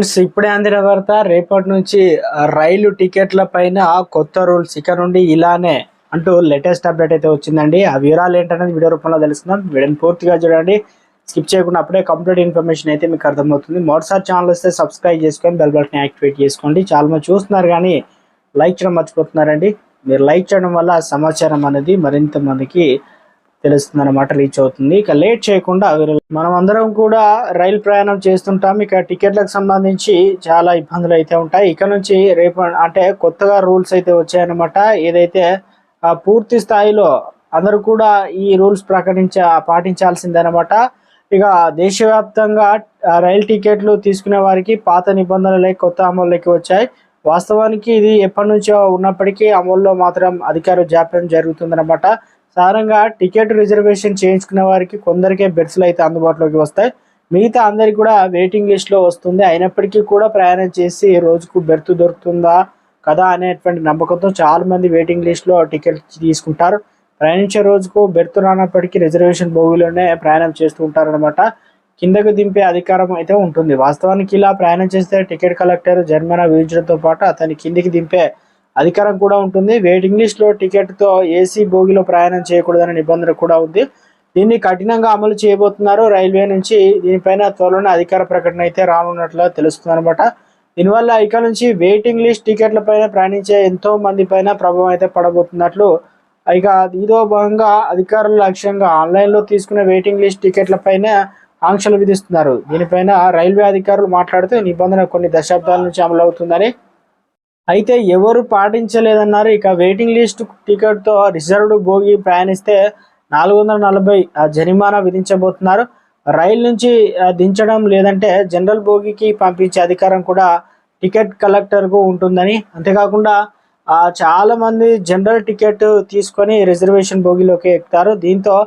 Friends ఇప్పుడే అందిన వార్త రేపటి నుంచి రైలు టికెట్ల పైన కొత్త రూల్స్ ఇక నుండి ఇలానే అంటూ లేటెస్ట్ అప్డేట్ అయితే వచ్చిందండి. ఆ వివరాలు ఏంటనేది వీడియో రూపంలో తెలుసుకుందాం. వీడియోని పూర్తిగా చూడండి, స్కిప్ చేయకుండా అప్పుడే కంప్లీట్ ఇన్ఫర్మేషన్ అయితే మీకు అర్థమవుతుంది. మొదటిసారి ఛానల్ వస్తే సబ్స్క్రైబ్ చేసుకొని బెల్ బటన్ యాక్టివేట్ చేసుకోండి. చాలా మంది చూస్తున్నారు కానీ లైక్ చేయడం మర్చిపోతున్నారండి. మీరు లైక్ చేయడం వల్ల సమాచారం అనేది మరింత మందికి తెలుస్తుంది అన్నమాట, రీచ్ అవుతుంది. ఇక లేట్ చేయకుండా మనం అందరం కూడా రైలు ప్రయాణం చేస్తుంటాం. ఇక టికెట్లకు సంబంధించి చాలా ఇబ్బందులు అయితే ఉంటాయి. ఇక నుంచి రేపు అంటే కొత్తగా రూల్స్ అయితే వచ్చాయన్నమాట. ఏదైతే పూర్తి స్థాయిలో అందరూ కూడా ఈ రూల్స్ పాటించాల్సిందనమాట. ఇక దేశవ్యాప్తంగా రైలు టికెట్లు తీసుకునే వారికి పాత నిబంధనలే కొత్త అమల్లోకి వచ్చాయి. వాస్తవానికి ఇది ఎప్పటి నుంచో ఉన్నప్పటికీ అమల్లో మాత్రం అధికార జాప్యం జరుగుతుందన్నమాట. సాధారణంగా టికెట్ రిజర్వేషన్ చేయించుకునే వారికి కొందరికే బెర్త్లు అయితే అందుబాటులోకి వస్తాయి. మిగతా అందరికి కూడా వెయిటింగ్ లిస్ట్లో వస్తుంది. అయినప్పటికీ కూడా ప్రయాణం చేసి రోజుకు బెర్త్ దొరుకుతుందా కదా అనేటువంటి నమ్మకంతో చాలా మంది వెయిటింగ్ లిస్ట్లో టికెట్ తీసుకుంటారు. ప్రయాణించే రోజుకు బెర్త్ రానప్పటికీ రిజర్వేషన్ బోగిలోనే ప్రయాణం చేస్తూ ఉంటారనమాట. కిందకు దింపే అధికారం అయితే ఉంటుంది. వాస్తవానికి ఇలా ప్రయాణం చేస్తే టికెట్ కలెక్టర్ జరిమానా విధించడంతో పాటు అతని కిందికి దింపే అధికారం కూడా ఉంటుంది. వెయిటింగ్ లిస్ట్లో టికెట్తో ఏసీ బోగిలో ప్రయాణం చేయకూడదనే నిబంధన కూడా ఉంది. దీన్ని కఠినంగా అమలు చేయబోతున్నారు రైల్వే నుంచి. దీనిపైన త్వరలోనే అధికార ప్రకటన అయితే రానున్నట్లు తెలుస్తుంది అనమాట. దీనివల్ల ఇక నుంచి వెయిటింగ్ లిస్ట్ టికెట్ల పైన ప్రయాణించే ఎంతో మంది పైన ప్రభావం అయితే పడబోతున్నట్లు, ఇక ఇదో భాగంగా అధికారుల లక్ష్యంగా ఆన్లైన్లో తీసుకునే వెయిటింగ్ లిస్ట్ టికెట్ల పైన ఆంక్షలు విధిస్తున్నారు. దీనిపైన రైల్వే అధికారులు మాట్లాడుతూ నిబంధన కొన్ని దశాబ్దాల నుంచి అమలు అవుతుందని, అయితే ఎవరు పాటించలేదన్నారు. ఇక వెయిటింగ్ లిస్ట్ టికెట్తో రిజర్వ్డ్ బోగి ప్రయాణిస్తే 440 జరిమానా విధించబోతున్నారు. రైలు నుంచి దించడం లేదంటే జనరల్ బోగికి పంపించే అధికారం కూడా టికెట్ కలెక్టర్కు ఉంటుందని, అంతేకాకుండా చాలామంది జనరల్ టికెట్ తీసుకొని రిజర్వేషన్ బోగిలోకి ఎక్కుతారు. దీంతో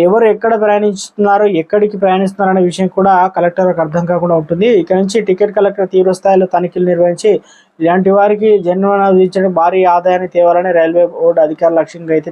ఎవరు ఎక్కడ ప్రయాణిస్తున్నారు, ఎక్కడికి ప్రయాణిస్తున్నారు అనే విషయం కూడా కలెక్టర్కి అర్థం కాకుండా ఉంటుంది. ఇక నుంచి టికెట్ కలెక్టర్ తీవ్ర స్థాయిలో తనిఖీలు నిర్వహించి ఇలాంటి వారికి జరిమానా విధించడం భారీ ఆదాయాన్ని తేవాలని రైల్వే బోర్డు అధికారుల లక్ష్యంగా అయితే